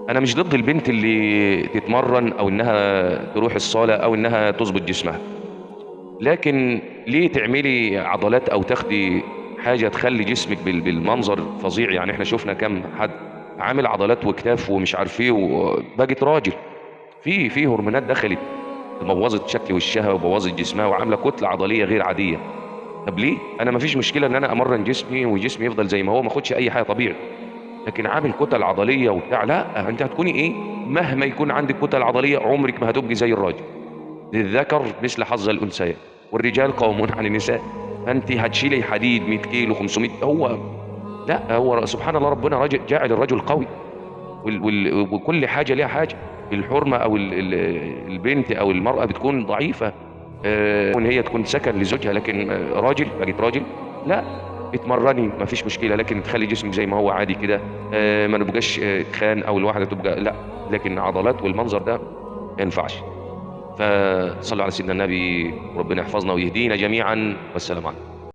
انا مش ضد البنت اللي تتمرن او انها تروح الصاله او انها تظبط جسمها، لكن ليه تعملي عضلات او تاخدي حاجه تخلي جسمك بالمنظر فظيع؟ يعني احنا شفنا كم حد عامل عضلات وكتاف ومش عارف ايه وبقت راجل، في هرمونات دخلت بوظت شكل وشها وبوظت جسمها وعامله كتله عضليه غير عاديه. طب ليه؟ انا ما فيش مشكله ان انا امرن جسمي وجسمي يفضل زي ما هو، ما اخدش اي حاجه طبيعي، لكن عامل كتل عضليه وبتاع، لا انت هتكوني ايه؟ مهما يكون عندك كتل عضليه عمرك ما هتبقي زي الراجل. للذكر مثل حظ الانثيين والرجال قوامون على النساء. فانت هتشيلي حديد 100 كيلو 500، هو لا، هو سبحان الله ربنا راجل جاعل الرجل قوي، وكل حاجه ليها حاجه. الحرمه او البنت او المراه بتكون ضعيفه، وان هي تكون سكن لزوجها، لكن راجل بقت راجل، لا، اتمرني ما فيش مشكله، لكن تخلي جسمك زي ما هو عادي كده. ما نبقاش تخان او الواحده تبقى لا، لكن عضلات والمنظر ده ما ينفعش. فصلوا على سيدنا النبي وربنا يحفظنا ويهدينا جميعا، والسلام عليكم.